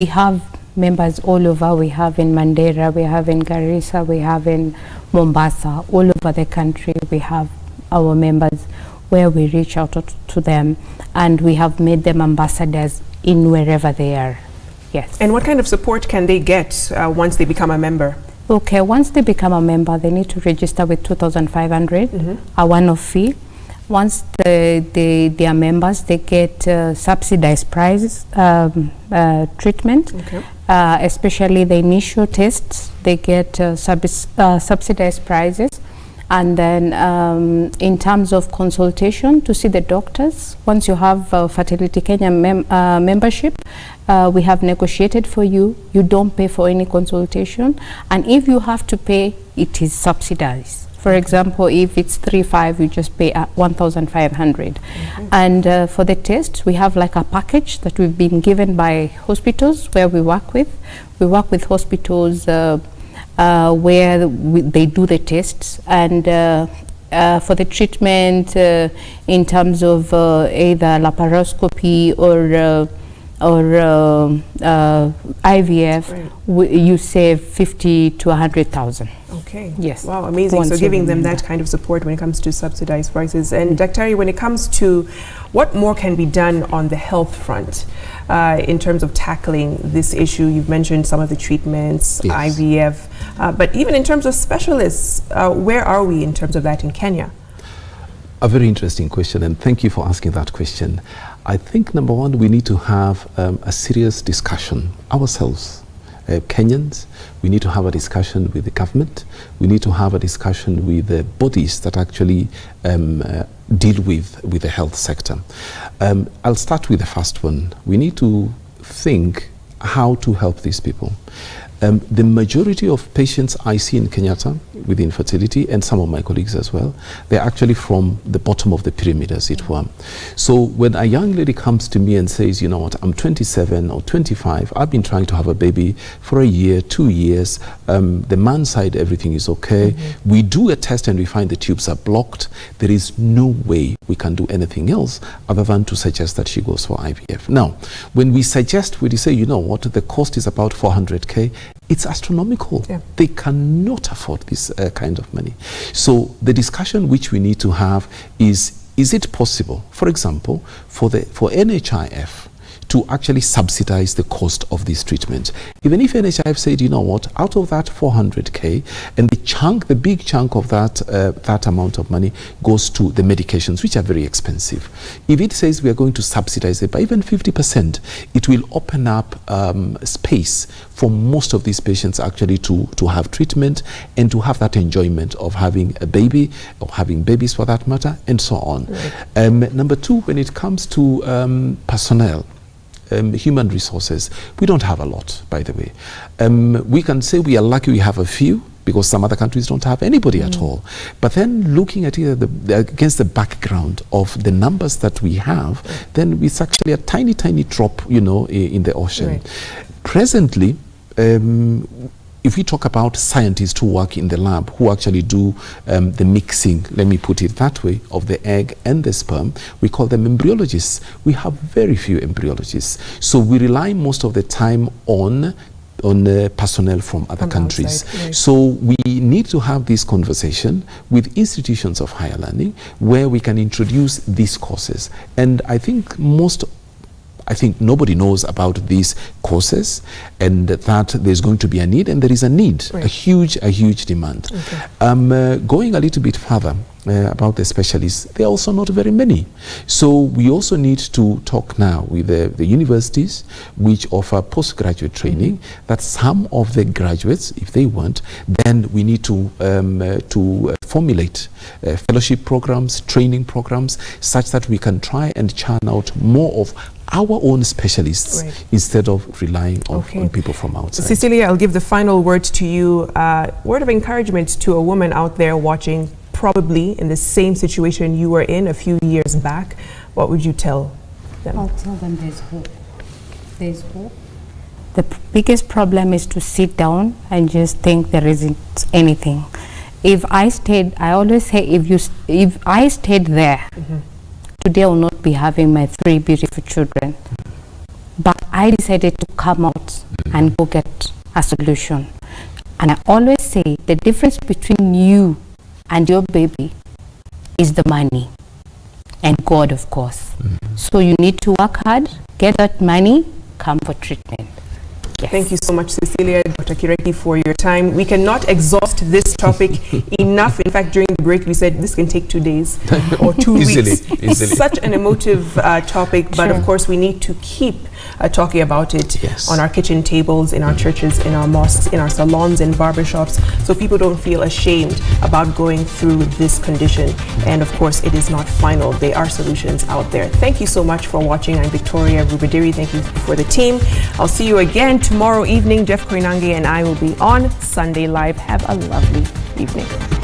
We have members all over. We have in Mandera, we have in Garissa, we have in Mombasa, all over the country. We have our members where we reach out to them, and we have made them ambassadors in wherever they are. Yes. And what kind of support can they get once they become a member? Okay, once they become a member, they need to register with 2,500, a one-off fee. Once they are members, they get subsidized price treatment, especially the initial tests. They get subsidized prices. And then in terms of consultation to see the doctors, once you have Fertility Kenya membership, we have negotiated for you. You don't pay for any consultation. And if you have to pay, it is subsidized. For example, if it's 3,500, you just pay 1,500. And for the tests, we have like a package that we've been given by hospitals where we work with. We work with hospitals where they do the tests, and for the treatment in terms of either laparoscopy or IVF, you save 50 to 100,000. Okay. Yes. Wow, amazing. So giving them that kind of support when it comes to subsidized prices. And Dr. when it comes to what more can be done on the health front in terms of tackling this issue, you've mentioned some of the treatments, IVF, but even in terms of specialists, where are we in terms of that in Kenya? A very interesting question, and thank you for asking that question. I think, number one, we need to have a serious discussion ourselves. Kenyans, we need to have a discussion with the government. We need to have a discussion with the bodies that actually deal with the health sector. I'll start with the first one. We need to think how to help these people. The majority of patients I see in Kenyatta with infertility, and some of my colleagues as well, they're actually from the bottom of the pyramid, as it were. So when a young lady comes to me and says, you know what, I'm 27 or 25, I've been trying to have a baby for a year, 2 years, the man's side, everything is okay. We do a test and we find the tubes are blocked. There is no way we can do anything else other than to suggest that she goes for IVF. Now, when we suggest, we say, you know what, the cost is about 400K, it's astronomical. They cannot afford this kind of money. So the discussion which we need to have is it possible, for example, for NHIF to actually subsidize the cost of this treatment? Even if NHIF said, you know what, out of that 400K, and the big chunk of that amount of money goes to the medications, which are very expensive. If it says we are going to subsidize it by even 50%, it will open up space for most of these patients actually to have treatment and to have that enjoyment of having a baby, or having babies for that matter, and so on. Number two, when it comes to personnel, human resources, we don't have a lot, by the way. We can say we are lucky we have a few, because some other countries don't have anybody at all. But then looking at it against the background of the numbers that we have, then it's actually a tiny, tiny drop, you know, in the ocean. Presently, if we talk about scientists who work in the lab, who actually do the mixing, let me put it that way, of the egg and the sperm, we call them embryologists. We have very few embryologists. So we rely most of the time on personnel from other countries. So we need to have this conversation with institutions of higher learning where we can introduce these courses. And I think nobody knows about these courses, and that there's going to be a need, and there is a need, a huge demand. Going a little bit further about the specialists, there are also not very many. So we also need to talk now with the universities which offer postgraduate training, that some of the graduates, if they want, then we need to formulate fellowship programs, training programs, such that we can try and churn out more of our own specialists instead of relying on people from outside. Cecilia, I'll give the final word to you. Word of encouragement to a woman out there watching, probably in the same situation you were in a few years back. What would you tell them? I'll tell them there's hope. There's hope. The biggest problem is to sit down and just think there isn't anything. If I stayed, I always say, if I stayed there, today I will not be having my 3 beautiful children. But I decided to come out and go get a solution. And I always say the difference between you and your baby is the money and God, of course. So you need to work hard, get that money, come for treatment. Yes. Thank you so much, Cecilia, Dr. Kireki, for your time. We cannot exhaust this topic enough. In fact, during the break, we said this can take 2 days or 2 weeks. Easily. It's such an emotive topic, but of course, we need to keep talking about it on our kitchen tables, in our churches, in our mosques, in our salons, in barbershops, so people don't feel ashamed about going through this condition. And of course, it is not final. There are solutions out there. Thank you so much for watching. I'm Victoria Rubadiri. Thank you for the team. I'll see you again tomorrow evening. Jeff Koinange and I will be on Sunday Live. Have a lovely evening.